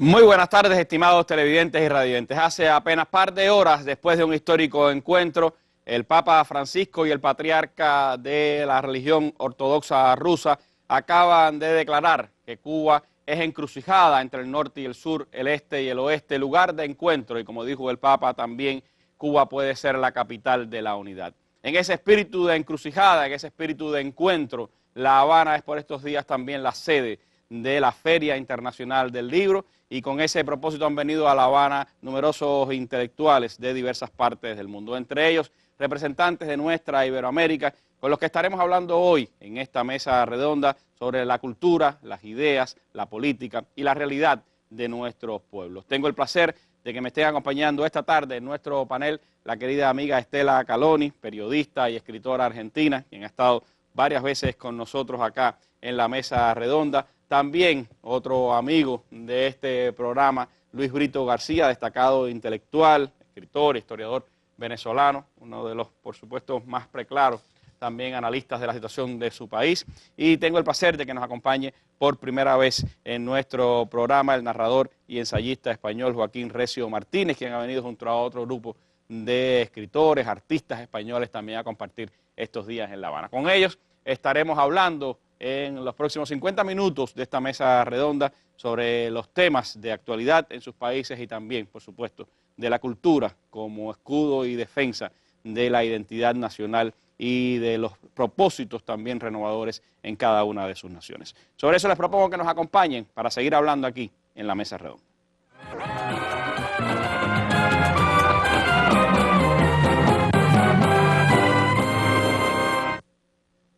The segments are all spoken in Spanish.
Muy buenas tardes, estimados televidentes y radiantes. Hace apenas par de horas, después de un histórico encuentro, el Papa Francisco y el patriarca de la religión ortodoxa rusa acaban de declarar que Cuba es encrucijada entre el norte y el sur, el este y el oeste, lugar de encuentro, y como dijo el Papa también, Cuba puede ser la capital de la unidad. En ese espíritu de encrucijada, en ese espíritu de encuentro, La Habana es por estos días también la sede de la Feria Internacional del Libro, y con ese propósito han venido a La Habana numerosos intelectuales de diversas partes del mundo, entre ellos representantes de nuestra Iberoamérica, con los que estaremos hablando hoy en esta mesa redonda sobre la cultura, las ideas, la política y la realidad de nuestros pueblos. Tengo el placer de que me estén acompañando esta tarde en nuestro panel la querida amiga Estela Caloni, periodista y escritora argentina, quien ha estado varias veces con nosotros acá en la mesa redonda. También otro amigo de este programa, Luis Brito García, destacado intelectual, escritor, historiador venezolano, uno de los, por supuesto, más preclaros también analistas de la situación de su país. Y tengo el placer de que nos acompañe por primera vez en nuestro programa el narrador y ensayista español Joaquín Recio Martínez, quien ha venido junto a otro grupo de escritores, artistas españoles también a compartir estos días en La Habana. Con ellos estaremos hablando en los próximos 50 minutos de esta mesa redonda sobre los temas de actualidad en sus países y también, por supuesto, de la cultura como escudo y defensa de la identidad nacional y de los propósitos también renovadores en cada una de sus naciones. Sobre eso les propongo que nos acompañen para seguir hablando aquí en la mesa redonda.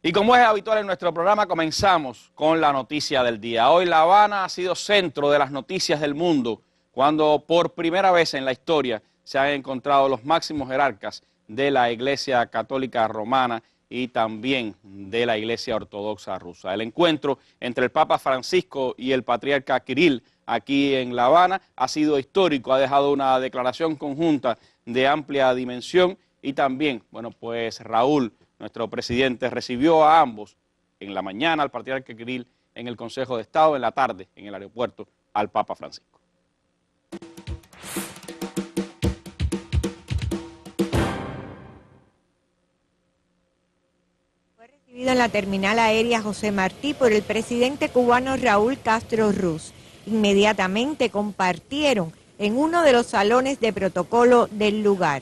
Y como es habitual en nuestro programa, comenzamos con la noticia del día. Hoy La Habana ha sido centro de las noticias del mundo, cuando por primera vez en la historia se han encontrado los máximos jerarcas de la Iglesia Católica Romana y también de la Iglesia Ortodoxa Rusa. El encuentro entre el Papa Francisco y el Patriarca Kirill aquí en La Habana ha sido histórico, ha dejado una declaración conjunta de amplia dimensión y también, bueno, pues Raúl, nuestro presidente, recibió a ambos en la mañana al patriarca Kirill en el Consejo de Estado, en la tarde en el aeropuerto al Papa Francisco. Fue recibido en la terminal aérea José Martí por el presidente cubano Raúl Castro Ruz. Inmediatamente compartieron en uno de los salones de protocolo del lugar.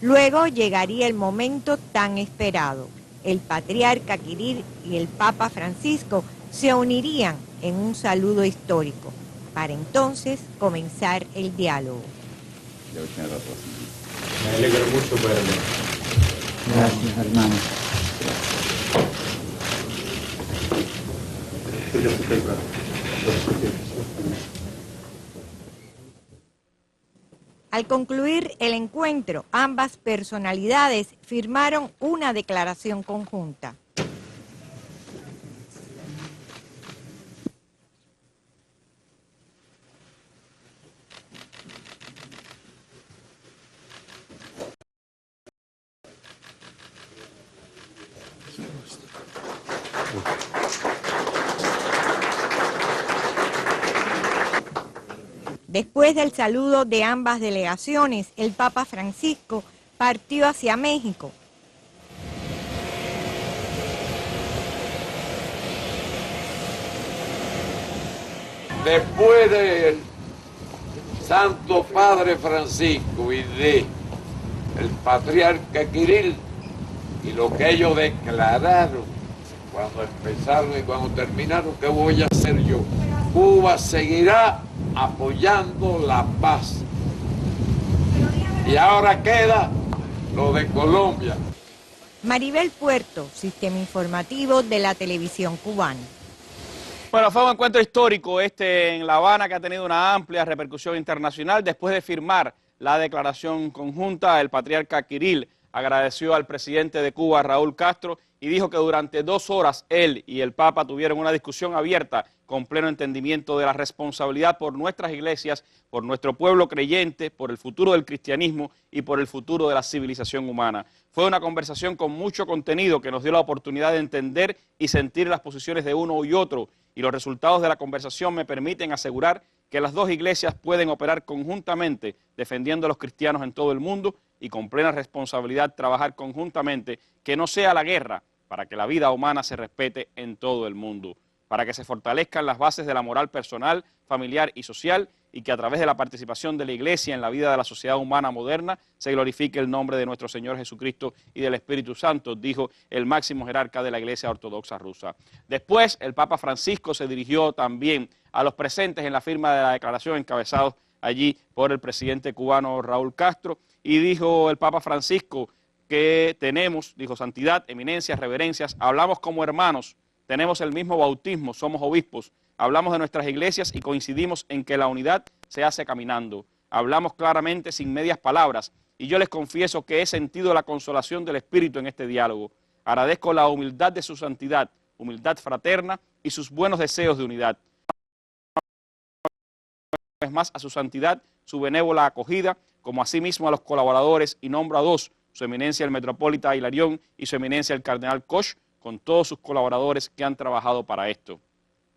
Luego llegaría el momento tan esperado. El patriarca Kirill y el Papa Francisco se unirían en un saludo histórico, para entonces comenzar el diálogo. Me alegro mucho verlo. Gracias, hermano. Al concluir el encuentro, ambas personalidades firmaron una declaración conjunta. Después del saludo de ambas delegaciones, el Papa Francisco partió hacia México. Después del Santo Padre Francisco y de el Patriarca Kirill y lo que ellos declararon cuando empezaron y cuando terminaron, ¿qué voy a hacer yo? Cuba seguirá apoyando la paz. Y ahora queda lo de Colombia. Maribel Puerto, Sistema Informativo de la Televisión Cubana. Bueno, fue un encuentro histórico en La Habana que ha tenido una amplia repercusión internacional. Después de firmar la declaración conjunta, el patriarca Kirill agradeció al presidente de Cuba, Raúl Castro, y dijo que durante 2 horas él y el Papa tuvieron una discusión abierta con pleno entendimiento de la responsabilidad por nuestras iglesias, por nuestro pueblo creyente, por el futuro del cristianismo y por el futuro de la civilización humana. Fue una conversación con mucho contenido que nos dio la oportunidad de entender y sentir las posiciones de uno y otro, y los resultados de la conversación me permiten asegurar que las dos iglesias pueden operar conjuntamente defendiendo a los cristianos en todo el mundo y con plena responsabilidad trabajar conjuntamente, que no sea la guerra, para que la vida humana se respete en todo el mundo, para que se fortalezcan las bases de la moral personal, familiar y social, y que a través de la participación de la Iglesia en la vida de la sociedad humana moderna se glorifique el nombre de nuestro Señor Jesucristo y del Espíritu Santo, dijo el máximo jerarca de la Iglesia Ortodoxa rusa. Después, el Papa Francisco se dirigió también a los presentes en la firma de la declaración encabezados allí por el presidente cubano Raúl Castro, y dijo el Papa Francisco que tenemos, dijo, santidad, eminencias, reverencias, hablamos como hermanos, tenemos el mismo bautismo, somos obispos, hablamos de nuestras iglesias y coincidimos en que la unidad se hace caminando. Hablamos claramente sin medias palabras y yo les confieso que he sentido la consolación del Espíritu en este diálogo. Agradezco la humildad de su santidad, humildad fraterna y sus buenos deseos de unidad. Es más a su santidad, su benévola acogida, como asimismo a los colaboradores, y nombro a 2, su eminencia el metropolita Hilarión y su eminencia el cardenal Koch, con todos sus colaboradores que han trabajado para esto.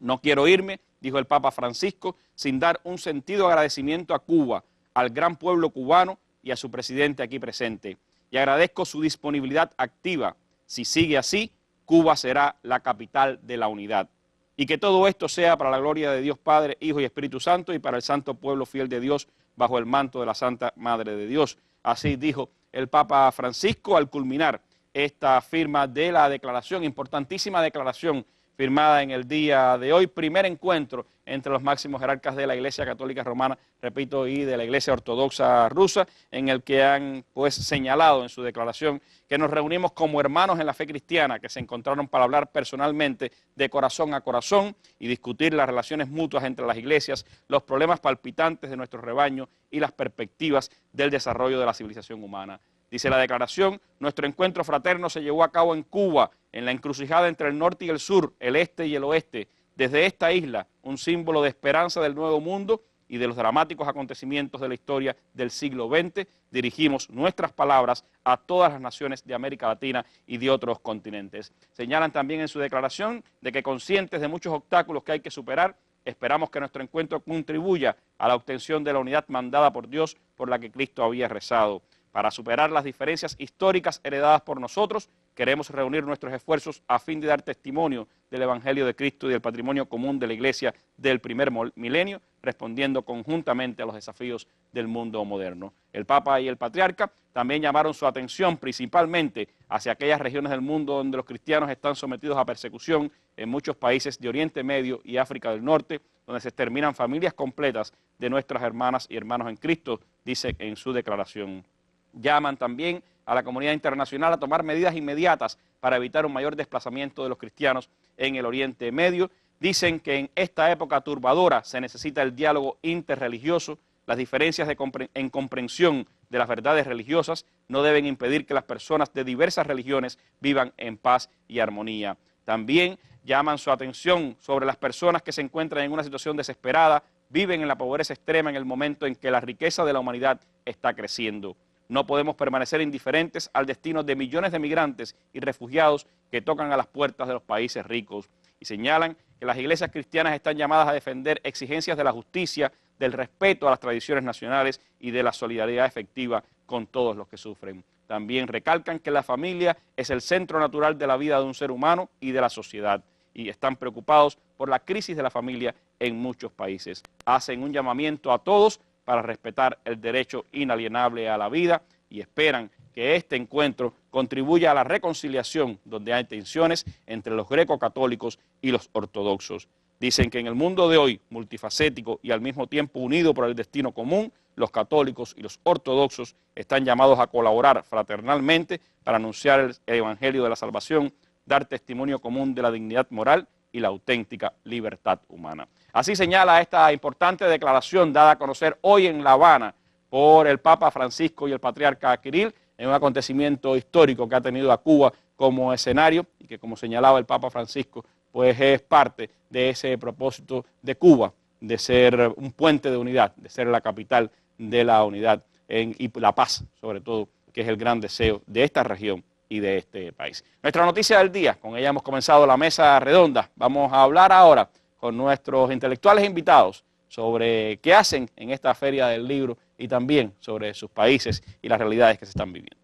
No quiero irme, dijo el Papa Francisco, sin dar un sentido agradecimiento a Cuba, al gran pueblo cubano y a su presidente aquí presente. Y agradezco su disponibilidad activa. Si sigue así, Cuba será la capital de la unidad. Y que todo esto sea para la gloria de Dios Padre, Hijo y Espíritu Santo, y para el santo pueblo fiel de Dios, bajo el manto de la Santa Madre de Dios. Así dijo el Papa Francisco al culminar esta firma de la declaración, importantísima declaración firmada en el día de hoy, primer encuentro entre los máximos jerarcas de la Iglesia Católica Romana, repito, y de la Iglesia Ortodoxa rusa, en el que han pues señalado en su declaración que nos reunimos como hermanos en la fe cristiana, que se encontraron para hablar personalmente de corazón a corazón y discutir las relaciones mutuas entre las iglesias, los problemas palpitantes de nuestro rebaño y las perspectivas del desarrollo de la civilización humana. Dice la declaración, nuestro encuentro fraterno se llevó a cabo en Cuba, en la encrucijada entre el norte y el sur, el este y el oeste. Desde esta isla, un símbolo de esperanza del nuevo mundo y de los dramáticos acontecimientos de la historia del siglo XX, dirigimos nuestras palabras a todas las naciones de América Latina y de otros continentes. Señalan también en su declaración de que, conscientes de muchos obstáculos que hay que superar, esperamos que nuestro encuentro contribuya a la obtención de la unidad mandada por Dios, por la que Cristo había rezado. Para superar las diferencias históricas heredadas por nosotros, queremos reunir nuestros esfuerzos a fin de dar testimonio del Evangelio de Cristo y del patrimonio común de la Iglesia del primer milenio, respondiendo conjuntamente a los desafíos del mundo moderno. El Papa y el Patriarca también llamaron su atención principalmente hacia aquellas regiones del mundo donde los cristianos están sometidos a persecución, en muchos países de Oriente Medio y África del Norte, donde se exterminan familias completas de nuestras hermanas y hermanos en Cristo, dice en su declaración. Llaman también a la comunidad internacional a tomar medidas inmediatas para evitar un mayor desplazamiento de los cristianos en el Oriente Medio. Dicen que en esta época turbadora se necesita el diálogo interreligioso. Las diferencias en comprensión de las verdades religiosas no deben impedir que las personas de diversas religiones vivan en paz y armonía. También llaman su atención sobre las personas que se encuentran en una situación desesperada, viven en la pobreza extrema en el momento en que la riqueza de la humanidad está creciendo. No podemos permanecer indiferentes al destino de millones de migrantes y refugiados que tocan a las puertas de los países ricos. Y señalan que las iglesias cristianas están llamadas a defender exigencias de la justicia, del respeto a las tradiciones nacionales y de la solidaridad efectiva con todos los que sufren. También recalcan que la familia es el centro natural de la vida de un ser humano y de la sociedad, y están preocupados por la crisis de la familia en muchos países. Hacen un llamamiento a todos para respetar el derecho inalienable a la vida y esperan que este encuentro contribuya a la reconciliación donde hay tensiones entre los greco-católicos y los ortodoxos. Dicen que en el mundo de hoy, multifacético y al mismo tiempo unido por el destino común, los católicos y los ortodoxos están llamados a colaborar fraternalmente para anunciar el evangelio de la salvación, dar testimonio común de la dignidad moral y la auténtica libertad humana. Así señala esta importante declaración dada a conocer hoy en La Habana por el Papa Francisco y el Patriarca Kirill en un acontecimiento histórico que ha tenido a Cuba como escenario y que, como señalaba el Papa Francisco, pues es parte de ese propósito de Cuba, de ser un puente de unidad, de ser la capital de la unidad y la paz, sobre todo, que es el gran deseo de esta región y de este país. Nuestra noticia del día, con ella hemos comenzado la mesa redonda. Vamos a hablar ahora con nuestros intelectuales invitados sobre qué hacen en esta Feria del Libro y también sobre sus países y las realidades que se están viviendo.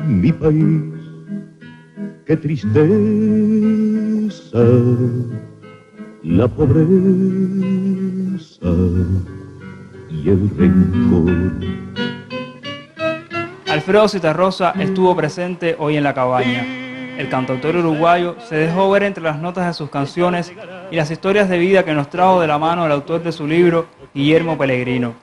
Mi país, qué tristeza, la pobreza y el rencor. Alfredo Zitarrosa estuvo presente hoy en la cabaña. El cantautor uruguayo se dejó ver entre las notas de sus canciones y las historias de vida que nos trajo de la mano el autor de su libro, Guillermo Pellegrino.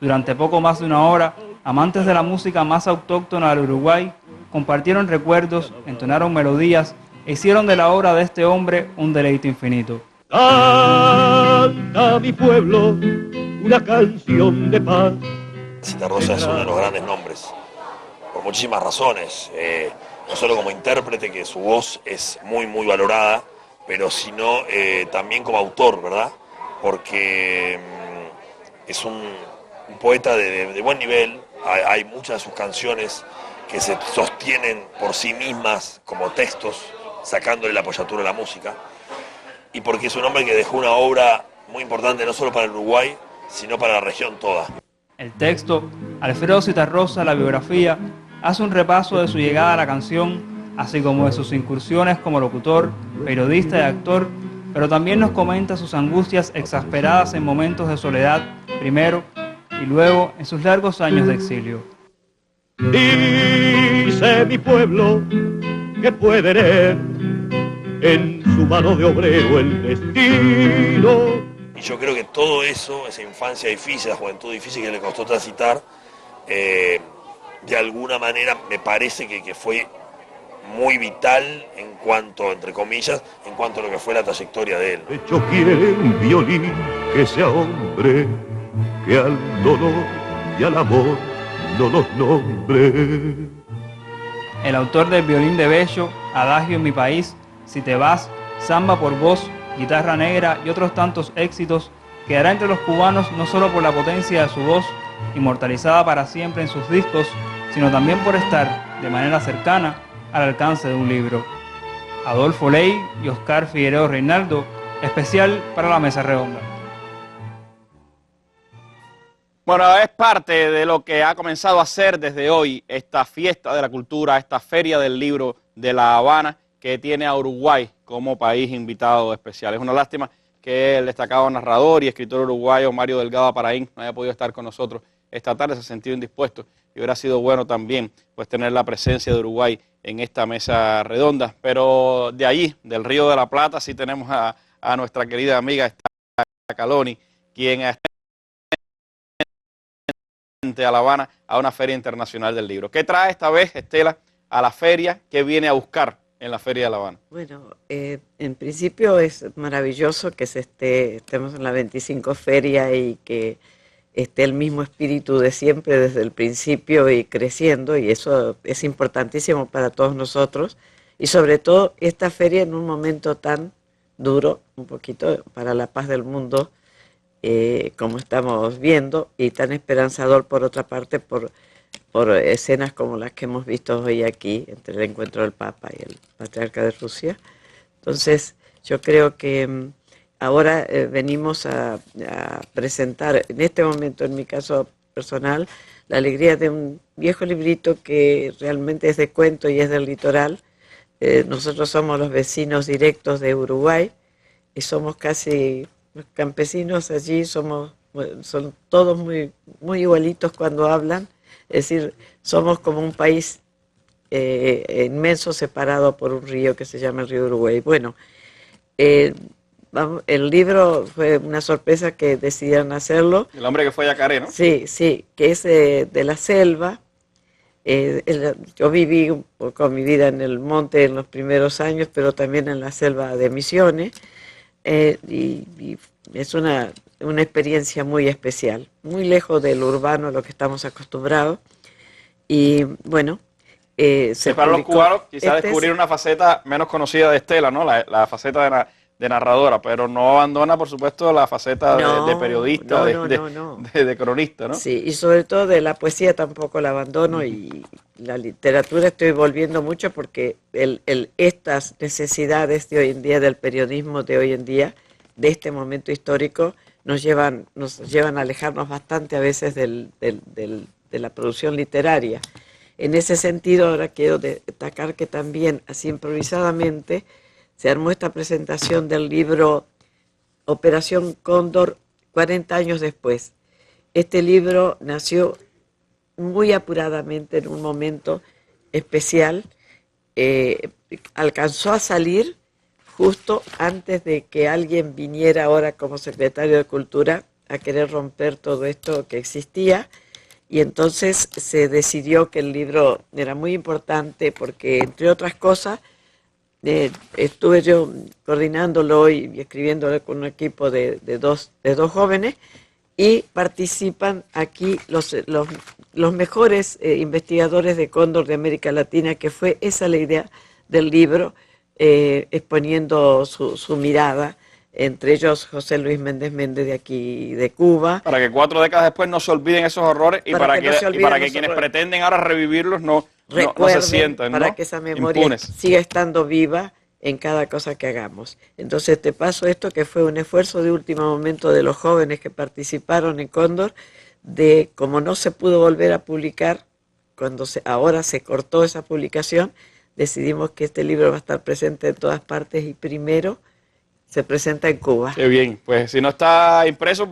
Durante poco más de una hora, amantes de la música más autóctona del Uruguay compartieron recuerdos, entonaron melodías e hicieron de la obra de este hombre un deleite infinito. Canta mi pueblo una canción de paz. Zitarrosa es uno de los grandes nombres, por muchísimas razones, no solo como intérprete, que su voz es muy valorada, pero sino también como autor, ¿verdad? Porque es un poeta de buen nivel. Hay muchas de sus canciones que se sostienen por sí mismas como textos, sacándole la apoyatura a la música, y porque es un hombre que dejó una obra muy importante no solo para el Uruguay, sino para la región toda. El texto, Alfredo Zitarrosa, la biografía, hace un repaso de su llegada a la canción, así como de sus incursiones como locutor, periodista y actor, pero también nos comenta sus angustias exasperadas en momentos de soledad, primero, y luego en sus largos años de exilio. Dice mi pueblo que puede leer en su mano de obrero el destino. Y yo creo que todo eso, esa infancia difícil, la juventud difícil que le costó transitar, de alguna manera me parece que fue muy vital en cuanto, entre comillas, en cuanto a lo que fue la trayectoria de él. De hecho quiere un violín que sea hombre, que al dolor y al amor no los nombre. El autor del Violín de Bello, Adagio en mi país, Si te vas, Samba por vos, Guitarra Negra y otros tantos éxitos, quedará entre los cubanos no solo por la potencia de su voz, inmortalizada para siempre en sus discos, sino también por estar, de manera cercana, al alcance de un libro. Adolfo Ley y Oscar Figueredo Reinaldo, especial para la mesa redonda. Bueno, es parte de lo que ha comenzado a hacer desde hoy esta fiesta de la cultura, esta Feria del Libro de La Habana, que tiene a Uruguay como país invitado especial. Es una lástima que el destacado narrador y escritor uruguayo Mario Delgado Aparaín no haya podido estar con nosotros esta tarde, se ha sentido indispuesto, y hubiera sido bueno también pues tener la presencia de Uruguay en esta mesa redonda. Pero de allí, del Río de la Plata, sí tenemos a nuestra querida amiga Estela Caloni, quien está a La Habana a una Feria Internacional del Libro. ¿Qué trae esta vez, Estela, a la feria? ¿Qué viene a buscar en la Feria de La Habana? Bueno, en principio es maravilloso que estemos en la 25 Feria y que esté el mismo espíritu de siempre desde el principio y creciendo, y eso es importantísimo para todos nosotros, y sobre todo esta feria en un momento tan duro, un poquito para la paz del mundo, como estamos viendo, y tan esperanzador por otra parte por escenas como las que hemos visto hoy aquí, entre el encuentro del Papa y el Patriarca de Rusia. Entonces, yo creo que ahora venimos a presentar, en este momento, en mi caso personal, la alegría de un viejo librito que realmente es de cuento y es del litoral. Nosotros somos los vecinos directos de Uruguay y somos casi los campesinos allí, son todos muy igualitos cuando hablan. Es decir, somos como un país inmenso separado por un río que se llama el río Uruguay. Bueno, el libro fue una sorpresa que decidieron hacerlo. El hombre que fue a Yacaré, ¿no? Sí, que es de la selva, Yo viví un poco mi vida en el monte en los primeros años, pero también en la selva de Misiones, y es una experiencia muy especial, muy lejos del urbano a lo que estamos acostumbrados. Y bueno, para los cubanos quizás descubrir una faceta menos conocida de Estela, ¿no? La faceta de narradora, pero no abandona, por supuesto, la faceta de periodista, de cronista, ¿no? Sí, y sobre todo de la poesía tampoco la abandono, y la literatura estoy volviendo mucho porque estas necesidades de hoy en día, del periodismo de hoy en día, de este momento histórico, nos llevan a alejarnos bastante a veces de la producción literaria. En ese sentido, ahora quiero destacar que también, así improvisadamente, se armó esta presentación del libro Operación Cóndor 40 años después. Este libro nació muy apuradamente en un momento especial. Alcanzó a salir justo antes de que alguien viniera ahora como secretario de Cultura a querer romper todo esto que existía. Y entonces se decidió que el libro era muy importante porque, entre otras cosas, estuve yo coordinándolo y escribiéndolo con un equipo de dos jóvenes, y participan aquí los mejores investigadores de cóndor de América Latina, que fue esa la idea del libro, exponiendo su mirada, entre ellos José Luis Méndez Méndez de aquí de Cuba. Para que 4 décadas después no se olviden esos horrores y para que quienes pretenden ahora revivirlos no se sientan, para ¿no? que esa memoria impunes. siga estando viva en cada cosa que hagamos. Entonces te paso esto, que fue un esfuerzo de último momento de los jóvenes que participaron en Cóndor, de como no se pudo volver a publicar, ahora se cortó esa publicación, decidimos que este libro va a estar presente en todas partes y primero se presenta en Cuba. Qué bien, pues si no está impreso,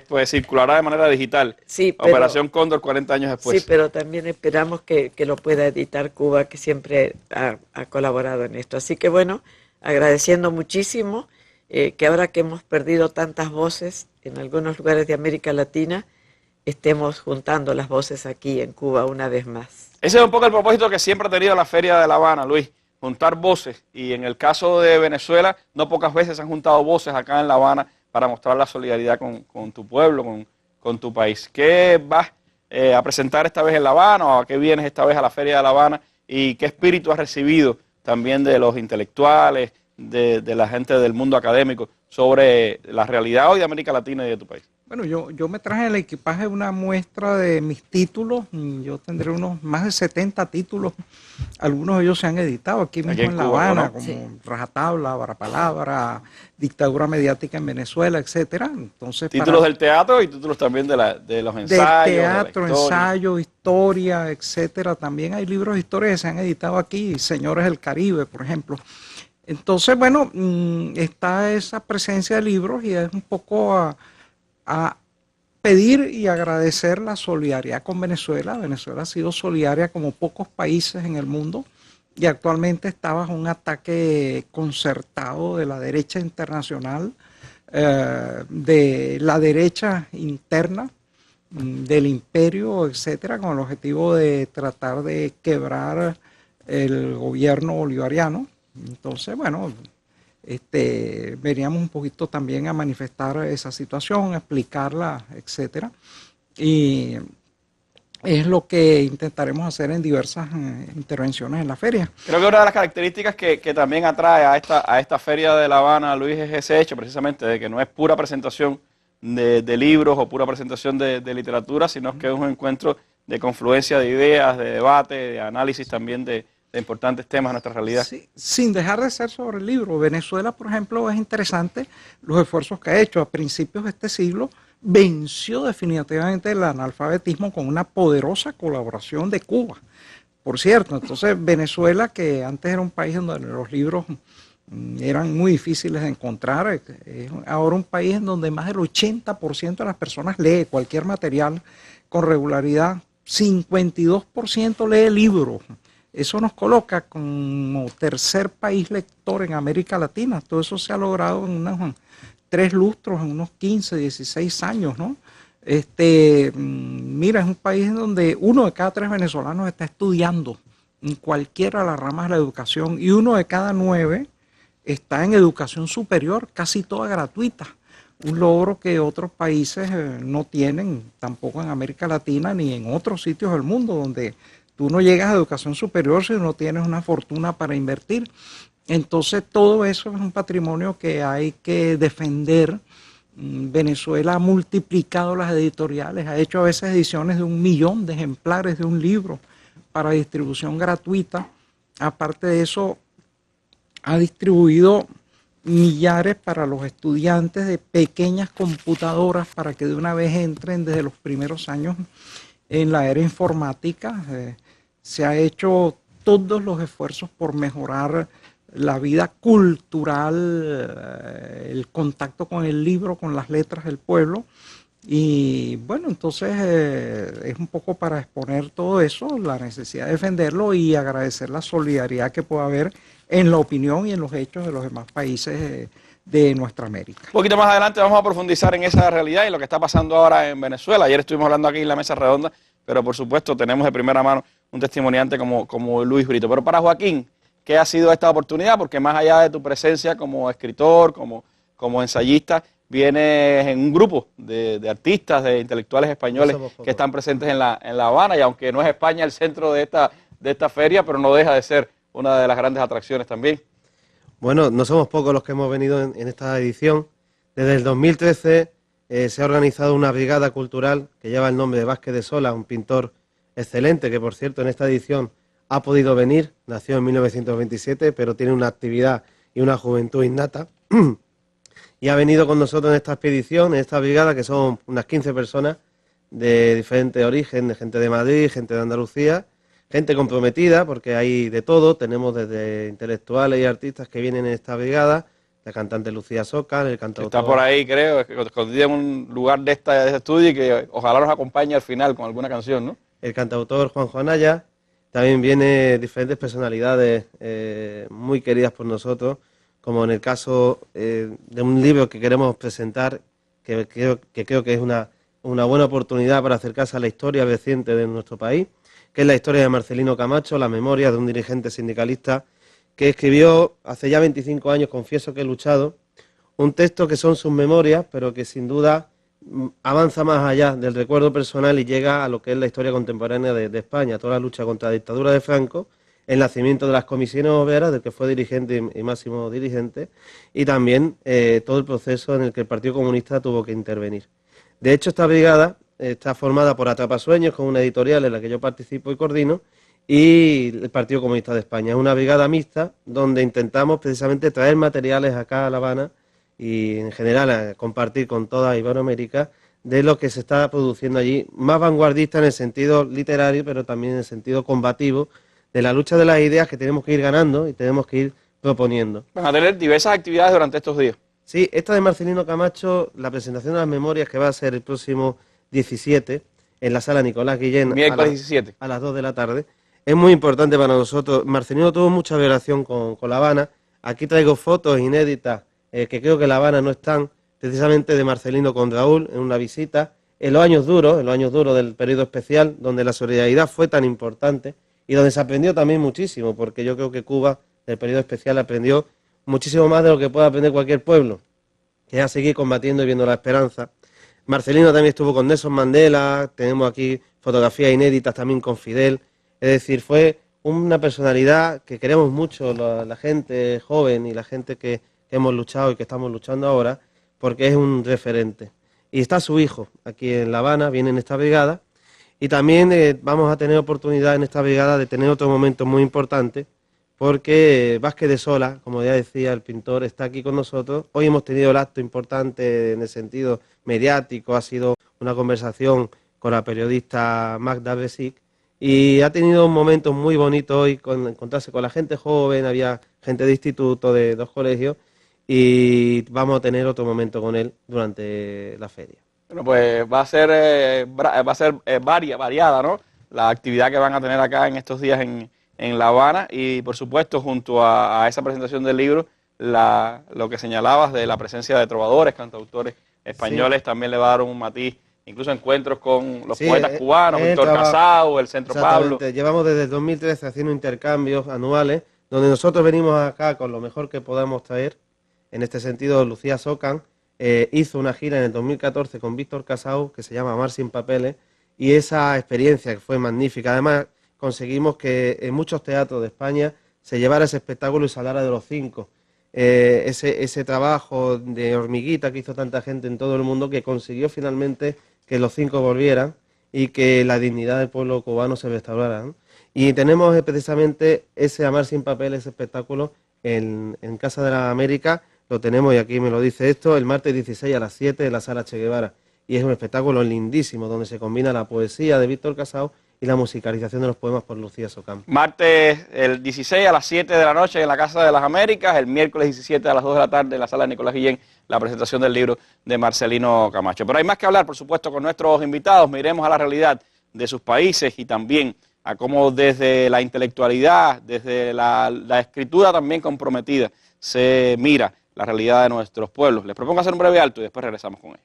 pues circulará de manera digital. Sí, pero, Operación Cóndor 40 años después. Sí, pero también esperamos que lo pueda editar Cuba, que siempre ha colaborado en esto. Así que bueno, agradeciendo muchísimo que ahora que hemos perdido tantas voces en algunos lugares de América Latina, estemos juntando las voces aquí en Cuba una vez más. Ese es un poco el propósito que siempre ha tenido la Feria de La Habana, Luis. Juntar voces, y en el caso de Venezuela no pocas veces se han juntado voces acá en La Habana para mostrar la solidaridad con tu pueblo, con tu país. ¿Qué vas a presentar esta vez en La Habana, o a qué vienes esta vez a la Feria de La Habana, y qué espíritu has recibido también de los intelectuales, de la gente del mundo académico sobre la realidad hoy de América Latina y de tu país? Bueno, yo me traje en el equipaje una muestra de mis títulos. Yo tendré unos más de 70 títulos. Algunos de ellos se han editado aquí mismo en La Habana, ¿no? Como sí. Rajatabla, Barapalabra, Dictadura Mediática en Venezuela, etcétera. Entonces, títulos del teatro y títulos también de los ensayos. Del teatro, ensayo, historia, etcétera. También hay libros de historia que se han editado aquí, Señores del Caribe, por ejemplo. Entonces, bueno, está esa presencia de libros, y es un poco a pedir y agradecer la solidaridad con Venezuela. Venezuela ha sido solidaria como pocos países en el mundo, y actualmente está bajo un ataque concertado de la derecha internacional, de la derecha interna, del imperio, etcétera, con el objetivo de tratar de quebrar el gobierno bolivariano. Entonces, bueno, veníamos un poquito también a manifestar esa situación, a explicarla, etcétera. Y es lo que intentaremos hacer en diversas intervenciones en la feria. Creo que una de las características que también atrae a esta Feria de La Habana, Luis, es ese hecho precisamente de que no es pura presentación de libros o pura presentación de literatura, sino que es un encuentro de confluencia de ideas, de debate, de análisis también de importantes temas de nuestra realidad. Sí, sin dejar de ser sobre el libro. Venezuela, por ejemplo, es interesante los esfuerzos que ha hecho. A principios de este siglo venció definitivamente el analfabetismo con una poderosa colaboración de Cuba. Por cierto, entonces Venezuela, que antes era un país donde los libros eran muy difíciles de encontrar, es ahora un país en donde más del 80% de las personas lee cualquier material con regularidad. 52% lee libros. Eso nos coloca como tercer país lector en América Latina. Todo eso se ha logrado en unos 3 lustros, en unos 15, 16 años, ¿no? Mira, es un país en donde 1 de cada 3 venezolanos está estudiando en cualquiera de las ramas de la educación y 1 de cada 9 está en educación superior, casi toda gratuita. Un logro que otros países no tienen, tampoco en América Latina ni en otros sitios del mundo, donde tú no llegas a educación superior si no tienes una fortuna para invertir. Entonces todo eso es un patrimonio que hay que defender. Venezuela ha multiplicado las editoriales, ha hecho a veces ediciones de 1 millón de ejemplares de un libro para distribución gratuita. Aparte de eso, ha distribuido millares para los estudiantes de pequeñas computadoras para que de una vez entren desde los primeros años en la era informática. Se ha hecho todos los esfuerzos por mejorar la vida cultural, el contacto con el libro, con las letras del pueblo. Y bueno, entonces es un poco para exponer todo eso, la necesidad de defenderlo y agradecer la solidaridad que pueda haber en la opinión y en los hechos de los demás países de nuestra América. Un poquito más adelante vamos a profundizar en esa realidad y lo que está pasando ahora en Venezuela. Ayer estuvimos hablando aquí en la mesa redonda, pero por supuesto tenemos de primera mano un testimoniante como Luis Brito. Pero para Joaquín, ¿qué ha sido esta oportunidad? Porque más allá de tu presencia como escritor, como ensayista, vienes en un grupo de artistas, de intelectuales españoles que están presentes en La Habana, y aunque no es España el centro de esta feria, pero no deja de ser una de las grandes atracciones también. Bueno, no somos pocos los que hemos venido en esta edición. Desde el 2013 se ha organizado una brigada cultural que lleva el nombre de Vázquez de Sola, un pintor excelente que, por cierto, en esta edición ha podido venir, nació en 1927, pero tiene una actividad y una juventud innata. Y ha venido con nosotros en esta expedición, en esta brigada, que son unas 15 personas de diferente origen, de gente de Madrid, gente de Andalucía, gente comprometida, porque hay de todo. Tenemos desde intelectuales y artistas que vienen en esta brigada, la cantante Lucía Soca, el cantautor... Está por ahí, creo, escondida en un lugar de este estudio y que ojalá nos acompañe al final con alguna canción, ¿no? El cantautor Juanjo Anaya. También vienen diferentes personalidades muy queridas por nosotros, como en el caso de un libro que queremos presentar, que creo que es una buena oportunidad para acercarse a la historia reciente de nuestro país, que es la historia de Marcelino Camacho, la memoria de un dirigente sindicalista que escribió hace ya 25 años, confieso que he luchado, un texto que son sus memorias, pero que sin duda avanza más allá del recuerdo personal y llega a lo que es la historia contemporánea de España, toda la lucha contra la dictadura de Franco, el nacimiento de las comisiones obreras, del que fue dirigente y máximo dirigente, y también todo el proceso en el que el Partido Comunista tuvo que intervenir. De hecho, esta brigada está formada por Atrapasueños, con una editorial en la que yo participo y coordino, y el Partido Comunista de España. Es una brigada mixta donde intentamos precisamente traer materiales acá a La Habana y en general a compartir con toda Iberoamérica de lo que se está produciendo allí, más vanguardista en el sentido literario, pero también en el sentido combativo, de la lucha de las ideas que tenemos que ir ganando y tenemos que ir proponiendo. Van a tener diversas actividades durante estos días. Sí, esta de Marcelino Camacho, la presentación de las memorias, que va a ser el próximo 17 en la sala Nicolás Guillén, miércoles 17, a las 2 de la tarde, es muy importante para nosotros. Marcelino tuvo mucha relación con La Habana. Aquí traigo fotos inéditas que creo que en La Habana no están, precisamente de Marcelino con Raúl en una visita, en los años duros del periodo especial, donde la solidaridad fue tan importante y donde se aprendió también muchísimo, porque yo creo que Cuba, del periodo especial, aprendió muchísimo más de lo que puede aprender cualquier pueblo, que es a seguir combatiendo y viendo la esperanza. Marcelino también estuvo con Nelson Mandela, tenemos aquí fotografías inéditas también con Fidel, es decir, fue una personalidad que queremos mucho, la gente joven y la gente que hemos luchado y que estamos luchando ahora, porque es un referente. Y está su hijo aquí en La Habana, viene en esta brigada, y también vamos a tener oportunidad en esta brigada de tener otro momento muy importante, porque Vázquez de Sola, como ya decía el pintor, está aquí con nosotros. Hoy hemos tenido el acto importante en el sentido mediático, ha sido una conversación con la periodista Magda Besic, y ha tenido un momento muy bonito hoy con encontrarse con la gente joven, había gente de instituto, de 2 colegios, y vamos a tener otro momento con él durante la feria. Bueno, pues va a ser variada, ¿no? La actividad que van a tener acá en estos días en La Habana, y por supuesto junto a esa presentación del libro, lo que señalabas de la presencia de trovadores, cantautores españoles, sí, también le va a dar un matiz incluso encuentros con los Sí, poetas cubanos, Víctor Casao, el Centro Pablo. Llevamos desde el 2013 haciendo intercambios anuales, donde nosotros venimos acá con lo mejor que podamos traer. En este sentido, Lucía Socan hizo una gira en el 2014 con Víctor Casao, que se llama Amar sin papeles, y esa experiencia que fue magnífica. Además, conseguimos que en muchos teatros de España se llevara ese espectáculo y se hablara de los 5. Ese trabajo de hormiguita que hizo tanta gente en todo el mundo, que consiguió finalmente que los 5 volvieran y que la dignidad del pueblo cubano se restaurara, ¿no? Y tenemos precisamente ese Amar sin papeles, ese espectáculo en Casa de la América. Lo tenemos, y aquí me lo dice esto, el martes 16 a las 7 en la Sala Che Guevara. Y es un espectáculo lindísimo, donde se combina la poesía de Víctor Casao y la musicalización de los poemas por Lucía Socan. Martes el 16 a las 7 de la noche en la Casa de las Américas, el miércoles 17 a las 2 de la tarde en la Sala Nicolás Guillén, la presentación del libro de Marcelino Camacho. Pero hay más que hablar, por supuesto, con nuestros invitados. Miremos a la realidad de sus países y también a cómo desde la intelectualidad, desde la escritura también comprometida, se mira la realidad de nuestros pueblos. Les propongo hacer un breve alto y después regresamos con ello.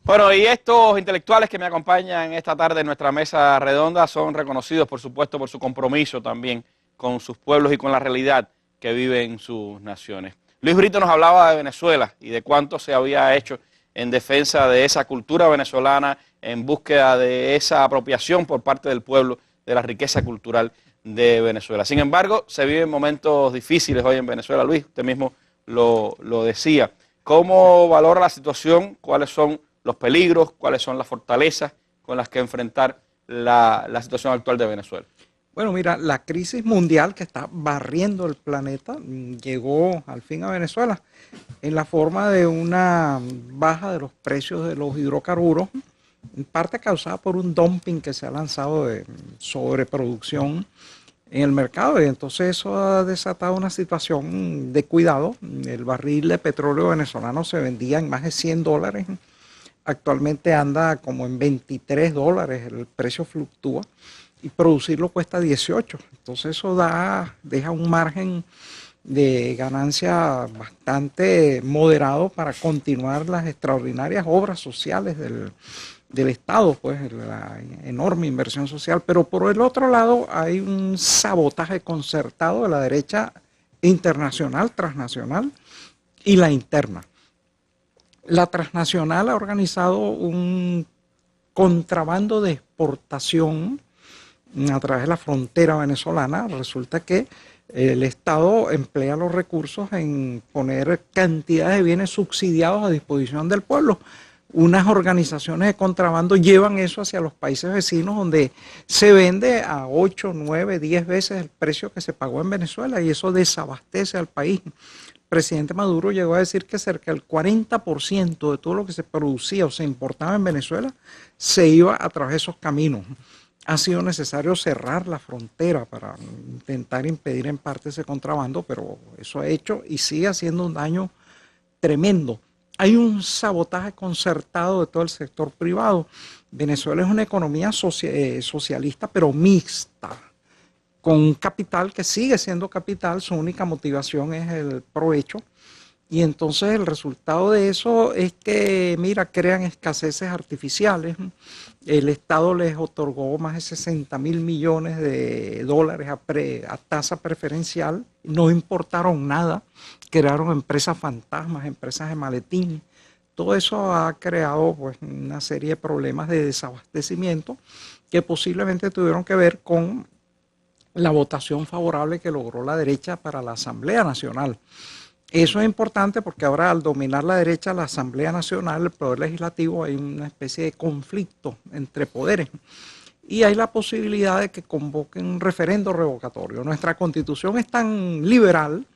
Bueno, y estos intelectuales que me acompañan esta tarde en nuestra mesa redonda son reconocidos, por supuesto, por su compromiso también con sus pueblos y con la realidad que viven sus naciones. Luis Brito nos hablaba de Venezuela y de cuánto se había hecho en defensa de esa cultura venezolana, en búsqueda de esa apropiación por parte del pueblo de la riqueza cultural de Venezuela. Sin embargo, se viven momentos difíciles hoy en Venezuela. Luis, usted mismo lo decía. ¿Cómo valora la situación? ¿Cuáles son los peligros? ¿Cuáles son las fortalezas con las que enfrentar la situación actual de Venezuela? Bueno, mira, la crisis mundial que está barriendo el planeta llegó al fin a Venezuela en la forma de una baja de los precios de los hidrocarburos, en parte causada por un dumping que se ha lanzado de sobreproducción en el mercado, y entonces eso ha desatado una situación de cuidado. El barril de petróleo venezolano se vendía en más de $100, actualmente anda como en $23, el precio fluctúa, y producirlo cuesta 18. Entonces eso deja un margen de ganancia bastante moderado para continuar las extraordinarias obras sociales del Estado, pues la enorme inversión social. Pero por el otro lado hay un sabotaje concertado de la derecha internacional, transnacional y la interna. La transnacional ha organizado un contrabando de exportación a través de la frontera venezolana. Resulta que el Estado emplea los recursos en poner cantidades de bienes subsidiados a disposición del pueblo. Unas organizaciones de contrabando llevan eso hacia los países vecinos, donde se vende a 8, 9, 10 veces el precio que se pagó en Venezuela, y eso desabastece al país. El presidente Maduro llegó a decir que cerca del 40% de todo lo que se producía o se importaba en Venezuela se iba a través de esos caminos. Ha sido necesario cerrar la frontera para intentar impedir en parte ese contrabando, pero eso ha hecho y sigue haciendo un daño tremendo. Hay un sabotaje concertado de todo el sector privado. Venezuela es una economía socialista, pero mixta, con un capital que sigue siendo capital. Su única motivación es el provecho, Y entonces el resultado de eso es que, mira, crean escaseces artificiales. El Estado les otorgó más de 60.000 millones de dólares a tasa preferencial, no importaron nada, crearon empresas fantasmas, empresas de maletín. Todo eso ha creado pues, una serie de problemas de desabastecimiento que posiblemente tuvieron que ver con la votación favorable que logró la derecha para la Asamblea Nacional. Eso es importante porque ahora al dominar la derecha la Asamblea Nacional, el Poder Legislativo, hay una especie de conflicto entre poderes y hay la posibilidad de que convoquen un referendo revocatorio. Nuestra Constitución es tan liberal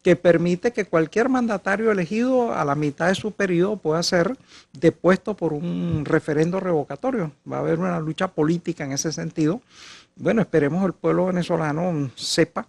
que permite que cualquier mandatario elegido a la mitad de su periodo pueda ser depuesto por un referendo revocatorio. Va a haber una lucha política en ese sentido. Bueno, esperemos el pueblo venezolano sepa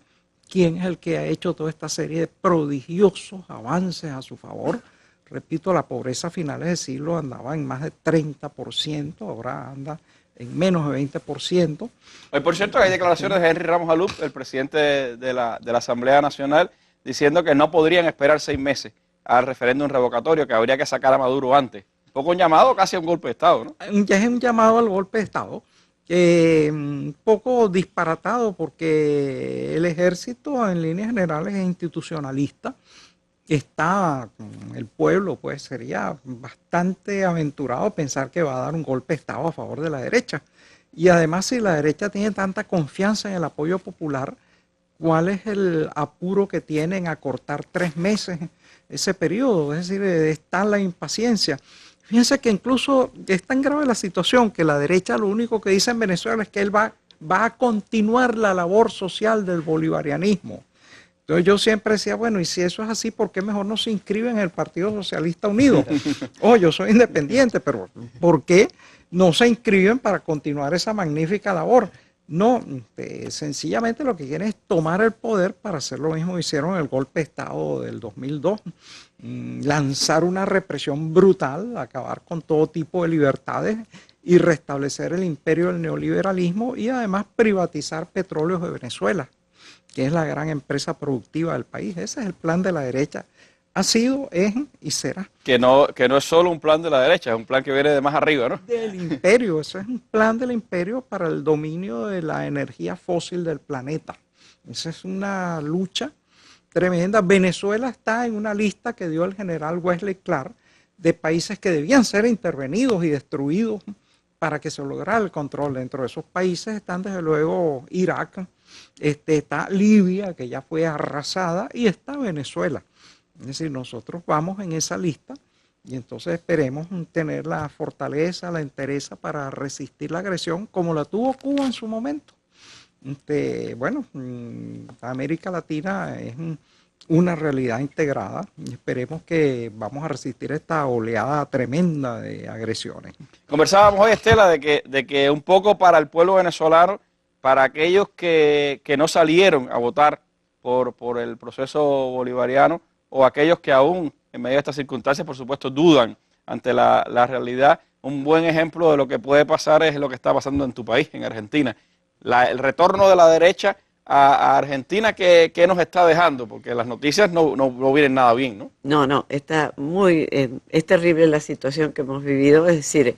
quién es el que ha hecho toda esta serie de prodigiosos avances a su favor. Repito, la pobreza a finales del siglo andaba en más de 30%, ahora anda en menos de 20%. Hoy, por cierto, hay declaraciones de Henry Ramos Alup, el presidente de la Asamblea Nacional, diciendo que no podrían esperar 6 meses al referéndum revocatorio, que habría que sacar a Maduro antes. Un poco un llamado casi a un golpe de Estado, ¿no? Ya es un llamado al golpe de Estado. Un poco disparatado porque el ejército en líneas generales es institucionalista, está con el pueblo, pues sería bastante aventurado pensar que va a dar un golpe de Estado a favor de la derecha. Y además, si la derecha tiene tanta confianza en el apoyo popular, ¿cuál es el apuro que tienen a cortar 3 meses ese periodo? Es decir, está la impaciencia. Fíjense que incluso es tan grave la situación que la derecha lo único que dice en Venezuela es que él va a continuar la labor social del bolivarianismo. Entonces yo siempre decía, bueno, y si eso es así, ¿por qué mejor no se inscribe en el Partido Socialista Unido? Yo soy independiente, pero ¿por qué no se inscriben para continuar esa magnífica labor? No, sencillamente lo que quieren es tomar el poder para hacer lo mismo que hicieron en el golpe de Estado del 2002. Lanzar una represión brutal, acabar con todo tipo de libertades y restablecer el imperio del neoliberalismo y además privatizar Petróleos de Venezuela, que es la gran empresa productiva del país. Ese es el plan de la derecha. Ha sido, es y será. Que no es solo un plan de la derecha, es un plan que viene de más arriba, ¿no? Del imperio, eso es un plan del imperio para el dominio de la energía fósil del planeta. Esa es una lucha tremenda. Venezuela está en una lista que dio el general Wesley Clark de países que debían ser intervenidos y destruidos para que se lograra el control. Dentro de esos países están desde luego Irak, está Libia, que ya fue arrasada, y está Venezuela. Es decir, nosotros vamos en esa lista y entonces esperemos tener la fortaleza, la entereza para resistir la agresión como la tuvo Cuba en su momento. Bueno, América Latina es una realidad integrada y esperemos que vamos a resistir esta oleada tremenda de agresiones. Conversábamos hoy, Estela, de que un poco para el pueblo venezolano, para aquellos que no salieron a votar por el proceso bolivariano, o aquellos que aún en medio de estas circunstancias, por supuesto, dudan ante la realidad, un buen ejemplo de lo que puede pasar es lo que está pasando en tu país, en Argentina. El retorno de la derecha a Argentina, ¿qué nos está dejando? Porque las noticias no vienen nada bien, ¿no? No, está es terrible la situación que hemos vivido, es decir,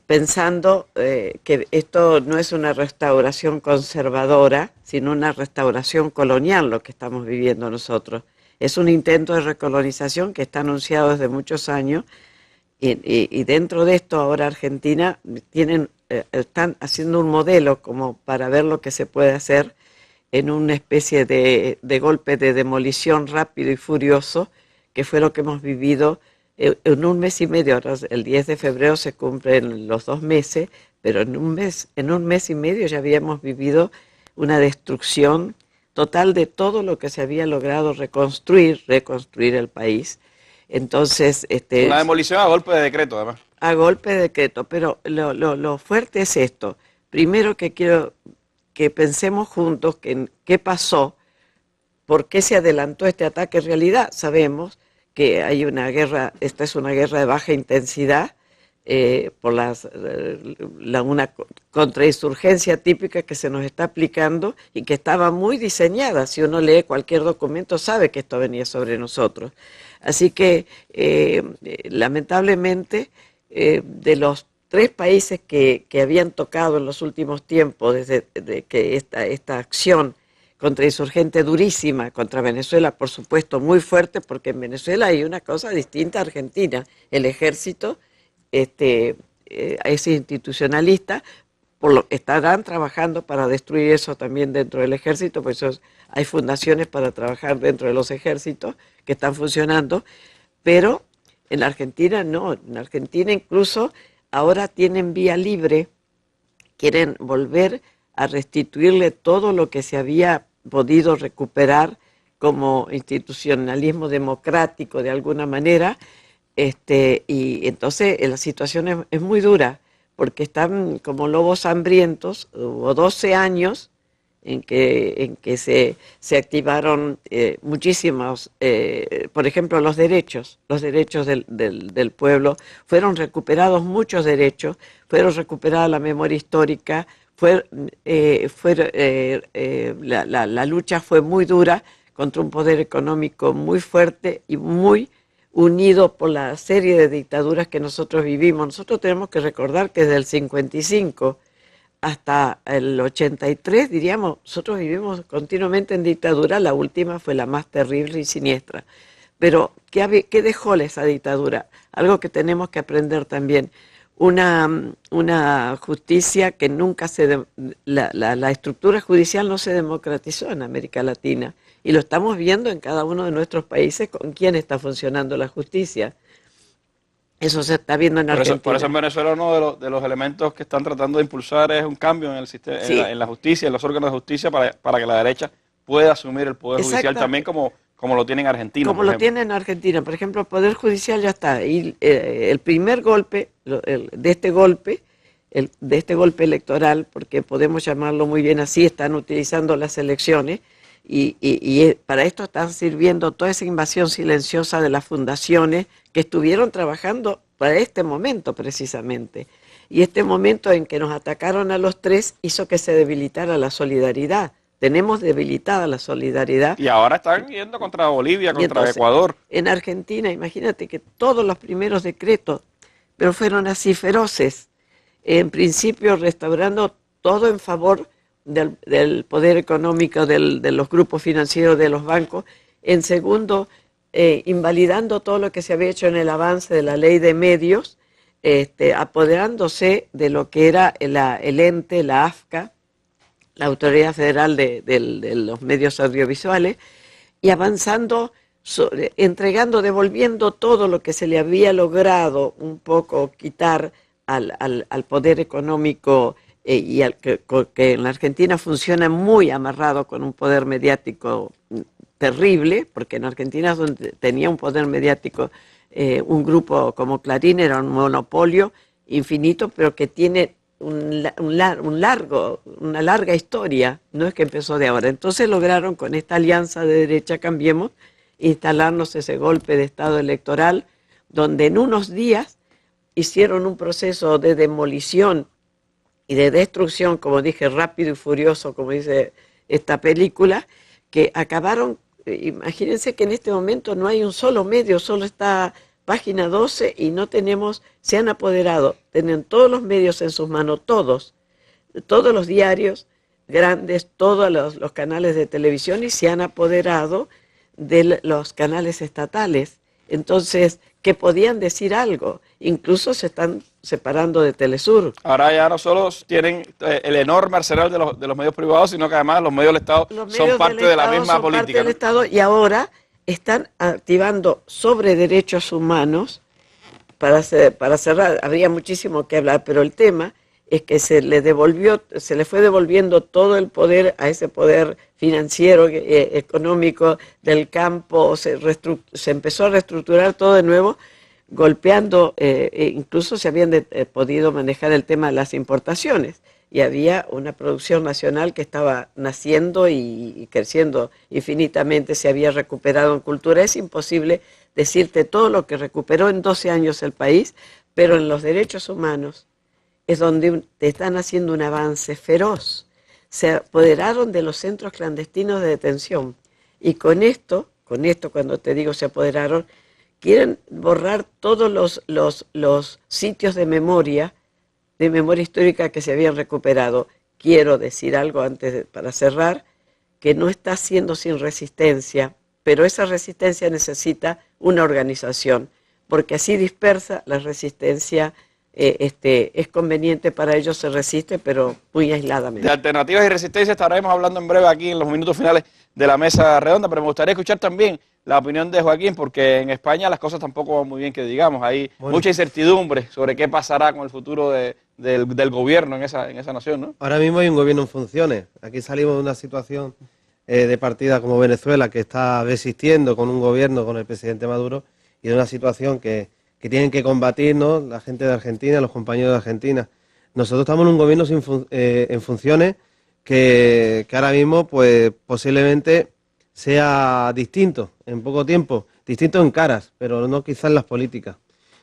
pensando que esto no es una restauración conservadora, sino una restauración colonial lo que estamos viviendo nosotros. Es un intento de recolonización que está anunciado desde muchos años y dentro de esto ahora Argentina están haciendo un modelo como para ver lo que se puede hacer en una especie de golpe de demolición rápido y furioso, que fue lo que hemos vivido en un mes y medio. Ahora, el 10 de febrero se cumplen los 2 meses, pero en un mes y medio ya habíamos vivido una destrucción total de todo lo que se había logrado reconstruir el país. Entonces, una demolición a golpe de decreto, además. A golpe de decreto, pero lo fuerte es esto. Primero que quiero que pensemos juntos qué pasó, por qué se adelantó este ataque. En realidad sabemos que hay una guerra, esta es una guerra de baja intensidad, por una contrainsurgencia típica que se nos está aplicando y que estaba muy diseñada. Si uno lee cualquier documento sabe que esto venía sobre nosotros. Así que lamentablemente de los 3 países que habían tocado en los últimos tiempos desde que esta acción contrainsurgente durísima contra Venezuela, por supuesto muy fuerte, porque en Venezuela hay una cosa distinta a Argentina. El ejército es institucionalista, estarán trabajando para destruir eso también dentro del ejército, pues hay fundaciones para trabajar dentro de los ejércitos que están funcionando, pero en la Argentina no. En Argentina incluso ahora tienen vía libre, quieren volver a restituirle todo lo que se había podido recuperar como institucionalismo democrático de alguna manera, y entonces la situación es muy dura, porque están como lobos hambrientos. Hubo 12 años en que se activaron muchísimos, por ejemplo, los derechos del pueblo, fueron recuperados muchos derechos, fueron recuperada la memoria histórica, la lucha fue muy dura contra un poder económico muy fuerte y muy unido por la serie de dictaduras que nosotros vivimos. Nosotros tenemos que recordar que desde el 55 hasta el 83, diríamos, nosotros vivimos continuamente en dictadura. La última fue la más terrible y siniestra. Pero, ¿qué dejó esa dictadura? Algo que tenemos que aprender también. Una justicia que nunca la estructura judicial no se democratizó en América Latina, y lo estamos viendo en cada uno de nuestros países con quién está funcionando la justicia. Eso se está viendo en Argentina. Por eso en Venezuela uno de los elementos que están tratando de impulsar es un cambio en el sistema, sí, en la justicia, en los órganos de justicia, para que la derecha pueda asumir el poder judicial también como lo tiene en Argentina. Como lo tiene en Argentina. Por ejemplo, el poder judicial ya está. Y el primer golpe de este golpe electoral, porque podemos llamarlo muy bien así, están utilizando las elecciones, y para esto están sirviendo toda esa invasión silenciosa de las fundaciones que estuvieron trabajando para este momento precisamente. Y este momento en que nos atacaron a los 3 hizo que se debilitara la solidaridad. Tenemos debilitada la solidaridad. Y ahora están yendo contra Bolivia, contra entonces, Ecuador. En Argentina, imagínate que todos los primeros decretos, pero fueron así feroces. En principio restaurando todo en favor del poder económico de los grupos financieros de los bancos. En segundo, invalidando todo lo que se había hecho en el avance de la ley de medios, apoderándose de lo que era el ente, la AFCA, la Autoridad Federal de los Medios Audiovisuales, y avanzando, devolviendo todo lo que se le había logrado un poco quitar al poder económico, y que en la Argentina funciona muy amarrado con un poder mediático terrible, porque en Argentina donde tenía un poder mediático, un grupo como Clarín era un monopolio infinito, pero que tiene una larga historia, no es que empezó de ahora. Entonces lograron con esta alianza de derecha Cambiemos instalarnos ese golpe de estado electoral, donde en unos días hicieron un proceso de demolición y de destrucción, como dije, rápido y furioso, como dice esta película, que acabaron. Imagínense que en este momento no hay un solo medio, solo está Página 12 y no tenemos, se han apoderado, tienen todos los medios en sus manos, todos los diarios grandes, todos los canales de televisión, y se han apoderado de los canales estatales. Entonces, que podían decir algo, incluso se están separando de Telesur. Ahora ya no solo tienen el enorme arsenal de los medios privados, sino que además los medios del Estado son parte de la misma política. Del Estado, y ahora están activando sobre derechos humanos, para cerrar, habría muchísimo que hablar, pero el tema es que se le fue devolviendo todo el poder a ese poder financiero, económico del campo, se empezó a reestructurar todo de nuevo, golpeando, incluso se habían podido manejar el tema de las importaciones, y había una producción nacional que estaba naciendo y creciendo infinitamente, se había recuperado en cultura. Es imposible decirte todo lo que recuperó en 12 años el país, pero en los derechos humanos es donde están haciendo un avance feroz. Se apoderaron de los centros clandestinos de detención y con esto cuando te digo se apoderaron, quieren borrar todos los sitios de memoria histórica que se habían recuperado. Quiero decir algo para cerrar, que no está siendo sin resistencia, pero esa resistencia necesita una organización, porque así dispersa la resistencia, es conveniente para ellos, se resiste, pero muy aisladamente. De alternativas y resistencia estaremos hablando en breve aquí en los minutos finales de la mesa redonda, pero me gustaría escuchar también la opinión de Joaquín, porque en España las cosas tampoco van muy bien, que digamos. Hay mucha incertidumbre sobre qué pasará con el futuro del gobierno en esa nación, ¿no? Ahora mismo hay un gobierno en funciones. Aquí salimos de una situación de partida como Venezuela, que está resistiendo con un gobierno, con el presidente Maduro, y de una situación que tienen que combatirnos la gente de Argentina, los compañeros de Argentina. Nosotros estamos en un gobierno en funciones que ahora mismo pues posiblemente sea distinto en poco tiempo, distinto en caras, pero no quizás en las políticas,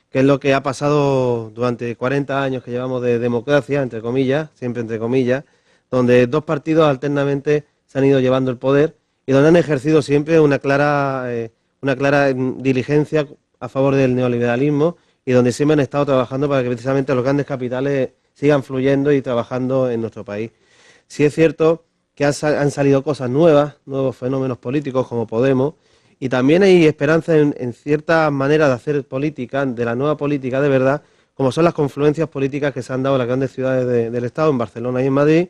que es lo que ha pasado durante 40 años que llevamos de democracia, entre comillas, siempre entre comillas, donde dos partidos alternamente se han ido llevando el poder y donde han ejercido siempre una clara diligencia a favor del neoliberalismo y donde siempre han estado trabajando para que precisamente los grandes capitales sigan fluyendo y trabajando en nuestro país. Sí es cierto que han salido cosas nuevas, nuevos fenómenos políticos como Podemos, y también hay esperanza en ciertas maneras de hacer política, de la nueva política de verdad, como son las confluencias políticas que se han dado en las grandes ciudades del Estado, en Barcelona y en Madrid,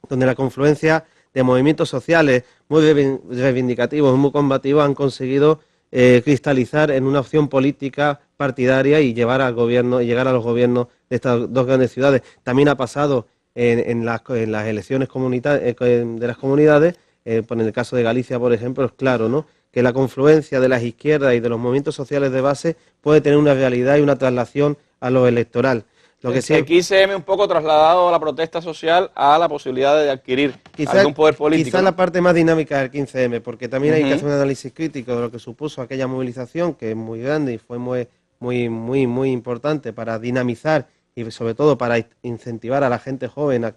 donde la confluencia de movimientos sociales muy reivindicativos, muy combativos, han conseguido cristalizar en una opción política partidaria y llevar al gobierno y llegar a los gobiernos de estas dos grandes ciudades. También ha pasado en las elecciones de las comunidades, en el caso de Galicia, por ejemplo, es claro, ¿no?, que la confluencia de las izquierdas y de los movimientos sociales de base puede tener una realidad y una traslación a lo electoral. Lo que sí, el 15M un poco trasladado a la protesta social a la posibilidad de adquirir algún poder político. Quizás la parte más dinámica del 15M, porque también hay que hacer un análisis crítico de lo que supuso aquella movilización, que es muy grande y fue muy importante para dinamizar y sobre todo para incentivar a la gente joven a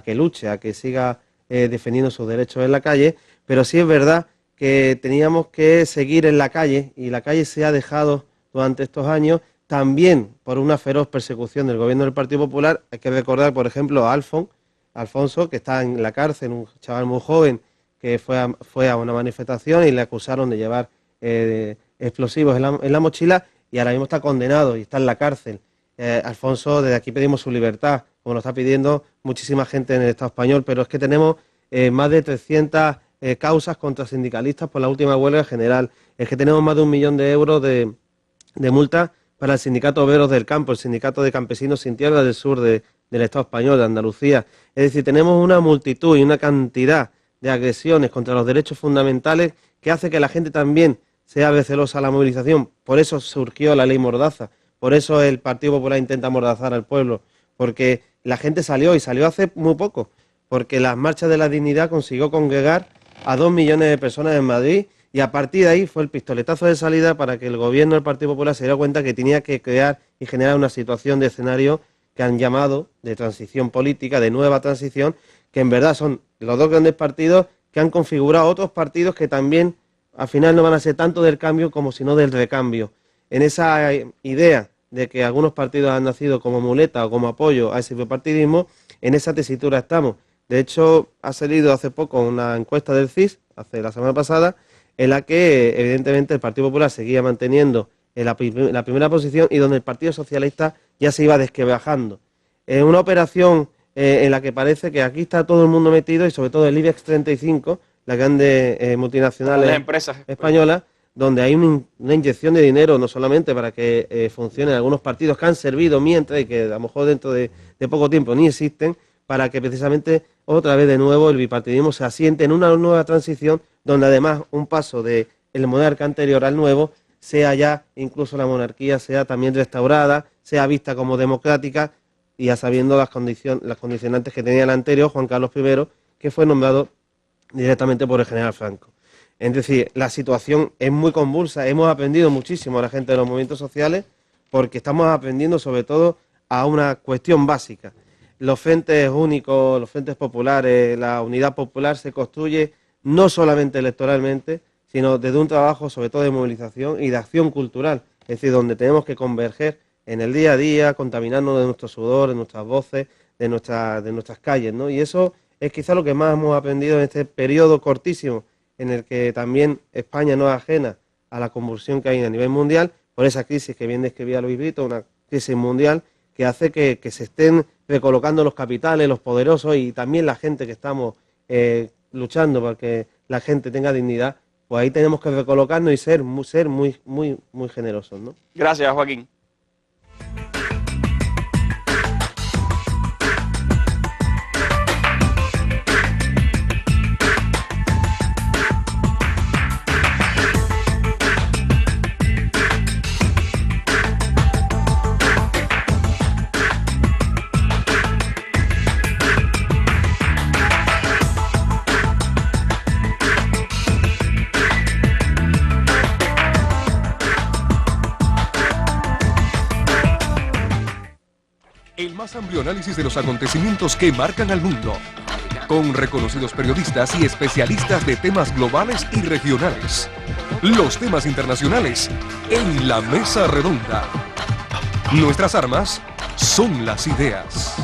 que luche, a que siga defendiendo sus derechos en la calle, pero sí es verdad que teníamos que seguir en la calle y la calle se ha dejado durante estos años también por una feroz persecución del gobierno del Partido Popular. Hay que recordar, por ejemplo, a Alfonso, que está en la cárcel, un chaval muy joven que fue a una manifestación y le acusaron de llevar explosivos en la mochila y ahora mismo está condenado y está en la cárcel. Alfonso, desde aquí pedimos su libertad, como lo está pidiendo muchísima gente en el Estado español, pero es que tenemos más de 300 causas contra sindicalistas por la última huelga general. Es que tenemos más de 1 millón de euros de multa para el Sindicato Obreros del Campo, el Sindicato de Campesinos Sin Tierra del sur del Estado español, de Andalucía. Es decir, tenemos una multitud y una cantidad de agresiones contra los derechos fundamentales que hace que la gente también sea recelosa a la movilización. Por eso surgió la ley Mordaza, por eso el Partido Popular intenta amordazar al pueblo, porque la gente salió hace muy poco, porque las marchas de la dignidad consiguió congregar a 2 millones de personas en Madrid y a partir de ahí fue el pistoletazo de salida para que el gobierno del Partido Popular se diera cuenta que tenía que crear y generar una situación de escenario que han llamado de transición política, de nueva transición, que en verdad son los dos grandes partidos que han configurado otros partidos que también al final no van a ser tanto del cambio como sino del recambio. En esa idea de que algunos partidos han nacido como muleta o como apoyo a ese bipartidismo, en esa tesitura estamos. De hecho, ha salido hace poco una encuesta del CIS, la semana pasada, en la que evidentemente el Partido Popular seguía manteniendo la primera posición y donde el Partido Socialista ya se iba desquebrajando. Una operación en la que parece que aquí está todo el mundo metido y sobre todo el IBEX 35, las grandes multinacionales empresas españolas, donde hay una inyección de dinero no solamente para que funcionen algunos partidos que han servido mientras y que a lo mejor dentro de poco tiempo ni existen, para que precisamente otra vez de nuevo el bipartidismo se asiente en una nueva transición donde además un paso del monarca anterior al nuevo sea ya incluso la monarquía sea también restaurada, sea vista como democrática y ya sabiendo las condicionantes que tenía el anterior, Juan Carlos I, que fue nombrado directamente por el general Franco. Es decir, la situación es muy convulsa, hemos aprendido muchísimo a la gente de los movimientos sociales porque estamos aprendiendo sobre todo a una cuestión básica. Los frentes únicos, los frentes populares, la unidad popular se construye no solamente electoralmente, sino desde un trabajo sobre todo de movilización y de acción cultural, es decir, donde tenemos que converger en el día a día, contaminarnos de nuestro sudor, de nuestras voces, de nuestras calles, ¿no? Y eso es quizá lo que más hemos aprendido en este periodo cortísimo, en el que también España no es ajena a la convulsión que hay a nivel mundial, por esa crisis que bien describía Luis Brito, una crisis mundial que hace que se estén recolocando los capitales, los poderosos y también la gente que estamos luchando para que la gente tenga dignidad, pues ahí tenemos que recolocarnos y ser muy generosos, ¿no? Gracias, Joaquín. El más amplio análisis de los acontecimientos que marcan al mundo, con reconocidos periodistas y especialistas de temas globales y regionales. Los temas internacionales en la mesa redonda. Nuestras armas son las ideas.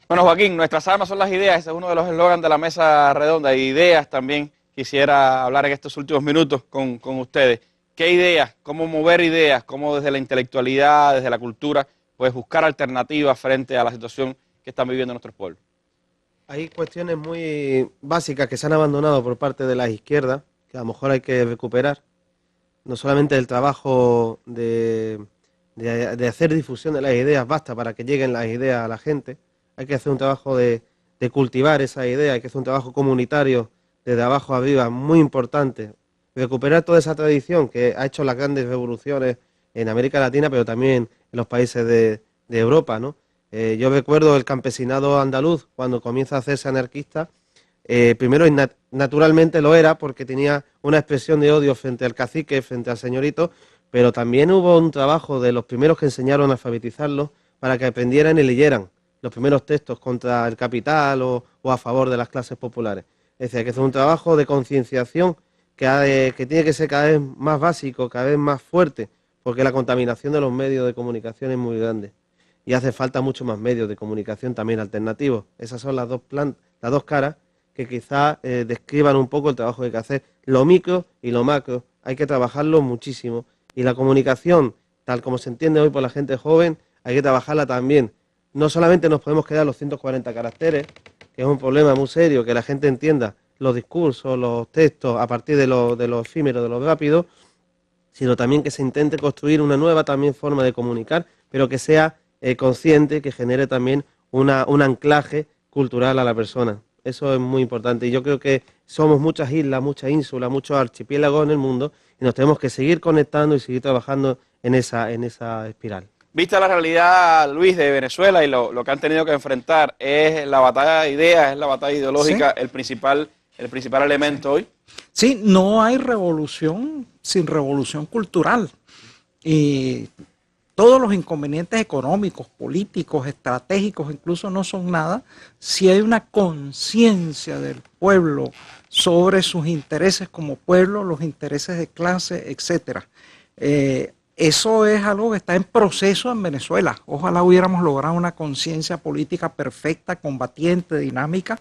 Bueno, Joaquín, nuestras armas son las ideas, ese es uno de los eslogans de la mesa redonda, y ideas también quisiera hablar en estos últimos minutos con ustedes. ¿Qué ideas? ¿Cómo mover ideas? ¿Cómo desde la intelectualidad, desde la cultura, pues buscar alternativas frente a la situación que están viviendo nuestros pueblos? Hay cuestiones muy básicas que se han abandonado por parte de las izquierdas, que a lo mejor hay que recuperar. No solamente el trabajo de hacer difusión de las ideas basta para que lleguen las ideas a la gente. Hay que hacer un trabajo de cultivar esa idea, hay que hacer un trabajo comunitario desde abajo arriba, muy importante. Recuperar toda esa tradición que ha hecho las grandes revoluciones en América Latina, pero también en los países de Europa, ¿no? Yo recuerdo el campesinado andaluz, cuando comienza a hacerse anarquista, primero naturalmente lo era porque tenía una expresión de odio frente al cacique, frente al señorito, pero también hubo un trabajo de los primeros que enseñaron a alfabetizarlos para que aprendieran y leyeran los primeros textos contra el capital o a favor de las clases populares. Es decir, que es un trabajo de concienciación que tiene que ser cada vez más básico, cada vez más fuerte, porque la contaminación de los medios de comunicación es muy grande y hace falta mucho más medios de comunicación también alternativos. Esas son las dos caras que quizás describan un poco el trabajo que hay que hacer. Lo micro y lo macro hay que trabajarlo muchísimo, y la comunicación, tal como se entiende hoy por la gente joven, hay que trabajarla también. No solamente nos podemos quedar los 140 caracteres, que es un problema muy serio, que la gente entienda los discursos, los textos a partir de lo efímero, de lo rápido, sino también que se intente construir una nueva también forma de comunicar, pero que sea consciente, que genere también un anclaje cultural a la persona. Eso es muy importante, y yo creo que somos muchas islas, muchas ínsulas, muchos archipiélagos en el mundo, y nos tenemos que seguir conectando y seguir trabajando en esa espiral. Vista la realidad, Luis, de Venezuela y lo que han tenido que enfrentar, ¿es la batalla de ideas, es la batalla ideológica el principal elemento hoy? Sí, no hay revolución sin revolución cultural. Y todos los inconvenientes económicos, políticos, estratégicos, incluso no son nada si hay una conciencia del pueblo sobre sus intereses como pueblo, los intereses de clase, etcétera. Eso es algo que está en proceso en Venezuela. Ojalá hubiéramos logrado una conciencia política perfecta, combatiente, dinámica.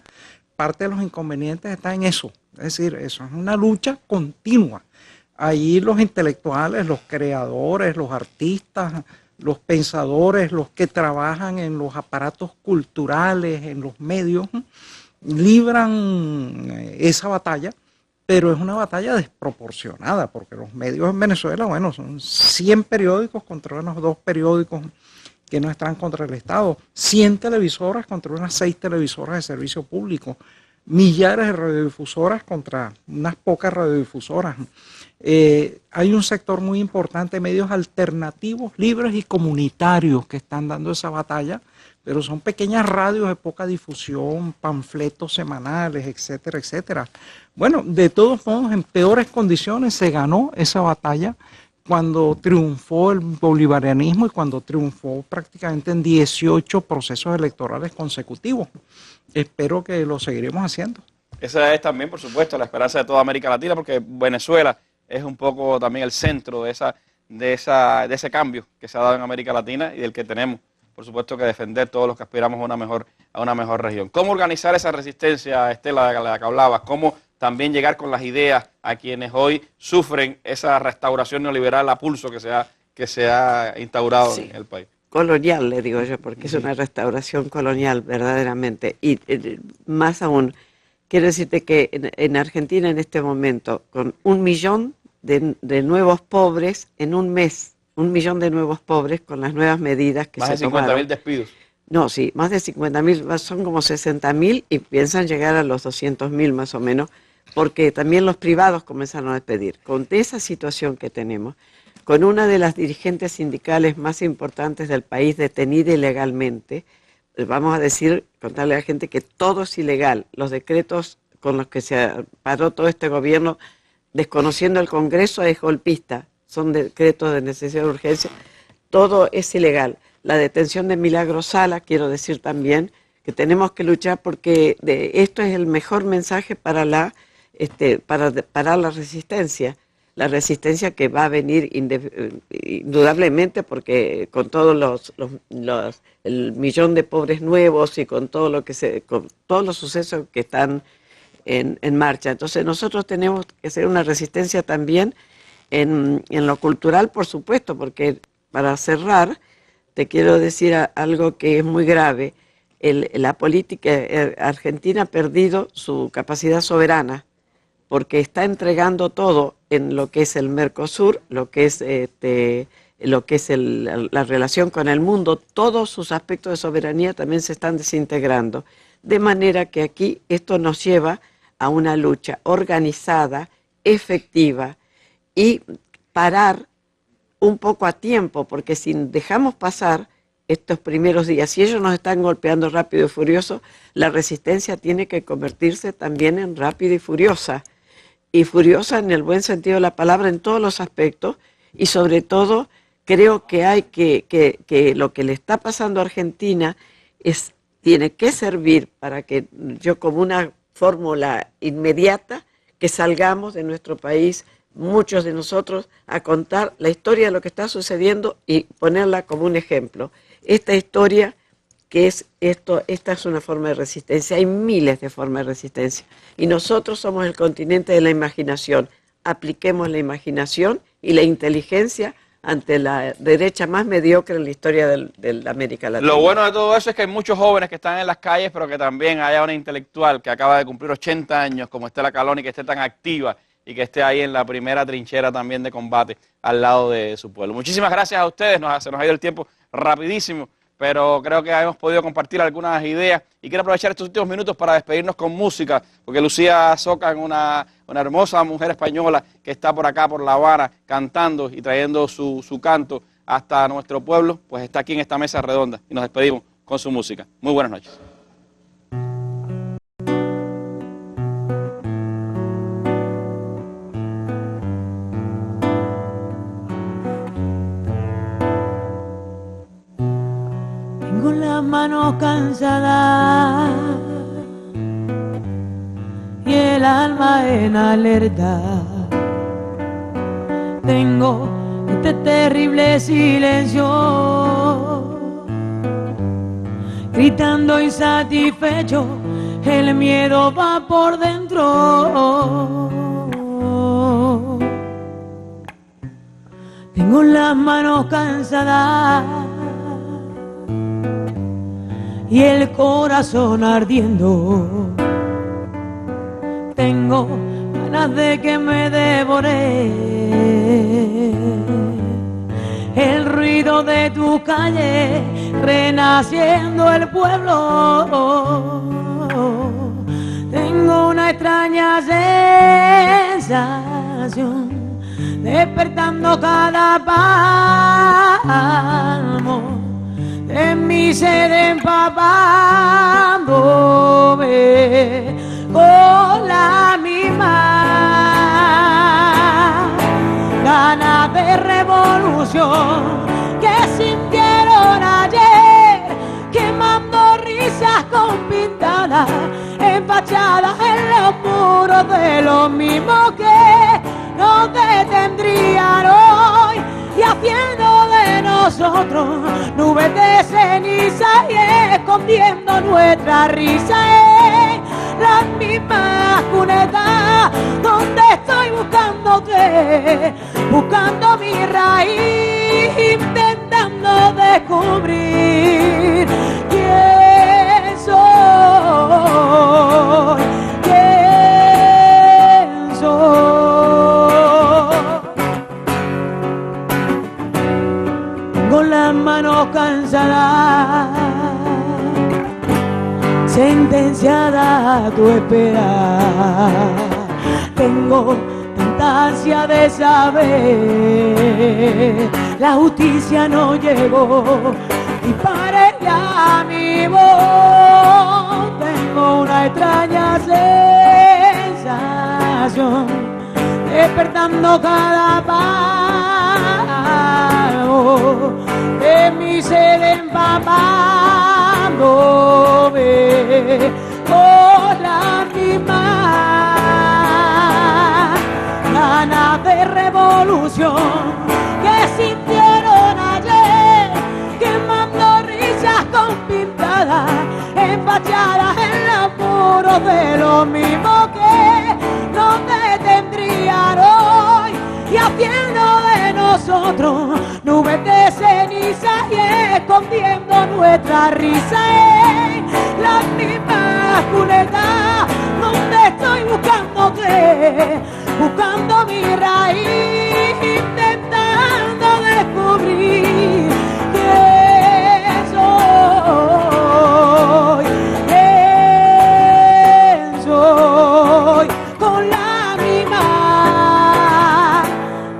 Parte de los inconvenientes está en eso. Es decir, eso es una lucha continua. Ahí los intelectuales, los creadores, los artistas, los pensadores, los que trabajan en los aparatos culturales, en los medios, libran esa batalla. Pero es una batalla desproporcionada, porque los medios en Venezuela, bueno, son 100 periódicos contra unos 2 periódicos que no están contra el Estado, 100 televisoras contra unas 6 televisoras de servicio público, millares de radiodifusoras contra unas pocas radiodifusoras. Hay un sector muy importante de medios alternativos, libres y comunitarios que están dando esa batalla, pero son pequeñas radios de poca difusión, panfletos semanales, etcétera, etcétera. Bueno, de todos modos, en peores condiciones se ganó esa batalla cuando triunfó el bolivarianismo y cuando triunfó prácticamente en 18 procesos electorales consecutivos. Espero que lo seguiremos haciendo. Esa es también, por supuesto, la esperanza de toda América Latina, porque Venezuela es un poco también el centro de ese cambio que se ha dado en América Latina y del que tenemos, por supuesto, que defender todos los que aspiramos a una mejor región. ¿Cómo organizar esa resistencia, Estela, de la que hablabas? ¿Cómo también llegar con las ideas a quienes hoy sufren esa restauración neoliberal a pulso que se ha instaurado en el país? Colonial, le digo yo, porque es una restauración colonial verdaderamente. Y más aún, quiero decirte que en Argentina en este momento, con 1 millón de nuevos pobres en un mes, 1 millón de nuevos pobres con las nuevas medidas que se tomaron. Más de 50.000 despidos. No, sí, más de 50.000, son como 60.000 y piensan llegar a los 200.000 más o menos, porque también los privados comenzaron a despedir. Con esa situación que tenemos, con una de las dirigentes sindicales más importantes del país detenida ilegalmente, vamos a decir, contarle a la gente que todo es ilegal. Los decretos con los que se paró todo este gobierno, desconociendo el Congreso, es golpista. Son decretos de necesidad de urgencia. Todo es ilegal. La detención de Milagro Sala, quiero decir también, que tenemos que luchar porque esto es el mejor mensaje para la resistencia. La resistencia que va a venir indudablemente porque con todos el millón de pobres nuevos y con todo con todos los sucesos que están en marcha. Entonces nosotros tenemos que hacer una resistencia también en lo cultural, por supuesto, porque para cerrar te quiero decir algo que es muy grave. La política argentina ha perdido su capacidad soberana porque está entregando todo en lo que es el Mercosur, lo que es la relación con el mundo. Todos sus aspectos de soberanía también se están desintegrando. De manera que aquí esto nos lleva a una lucha organizada, efectiva y parar un poco a tiempo, porque si dejamos pasar estos primeros días, si ellos nos están golpeando rápido y furioso, la resistencia tiene que convertirse también en rápida y furiosa en el buen sentido de la palabra en todos los aspectos y sobre todo creo que hay que lo que le está pasando a Argentina tiene que servir para que yo como una fórmula inmediata que salgamos de nuestro país, muchos de nosotros, a contar la historia de lo que está sucediendo y ponerla como un ejemplo. Esta historia esta es una forma de resistencia, hay miles de formas de resistencia y nosotros somos el continente de la imaginación. Apliquemos la imaginación y la inteligencia ante la derecha más mediocre en la historia de América Latina. Lo bueno de todo eso es que hay muchos jóvenes que están en las calles, pero que también haya una intelectual que acaba de cumplir 80 años, como Estela Caloni, que esté tan activa y que esté ahí en la primera trinchera también de combate al lado de su pueblo. Muchísimas gracias a ustedes, se nos ha ido el tiempo rapidísimo, pero creo que hemos podido compartir algunas ideas y quiero aprovechar estos últimos minutos para despedirnos con música, porque Lucía Soca es una hermosa mujer española que está por acá, por La Habana, cantando y trayendo su canto hasta nuestro pueblo, pues está aquí en esta mesa redonda y nos despedimos con su música. Muy buenas noches. Tengo las manos cansadas y el alma en alerta. Tengo este terrible silencio, gritando insatisfecho, el miedo va por dentro. Tengo las manos cansadas y el corazón ardiendo. Tengo ganas de que me devore el ruido de tu calle, renaciendo el pueblo. Tengo una extraña sensación, despertando cada palmo en mi sed empapándome con la misma ganas de revolución que sintieron ayer, quemando risas con pintadas empachadas en los muros de los mismos que nos detendrían hoy y haciendo de nosotros nubes de ceniza y escondiendo nuestra risa en las mismas cunetas donde estoy buscándote, buscando mi raíz, intentando descubrir quién soy, quién soy. Con las manos cansadas, sentenciada a tu espera, tengo tanta ansia de saber, la justicia no llegó y para ella mi voz, tengo una extraña sensación, despertando cada palo de mi ser empapándome con la misma ganas de revolución que sintieron ayer, quemando risas con pintadas empachadas en los muros de los mismos que nos detendrían hoy y haciendo de nosotros nubes de ceniza y escondiendo nuestra risa en las mismas cunetas donde estoy buscándote, buscando mi raíz, intentando descubrir quién soy, con la misma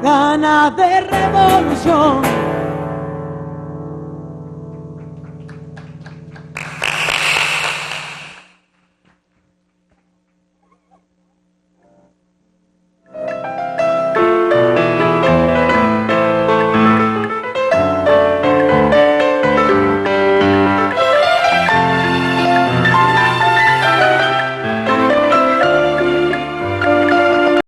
ganas de revolución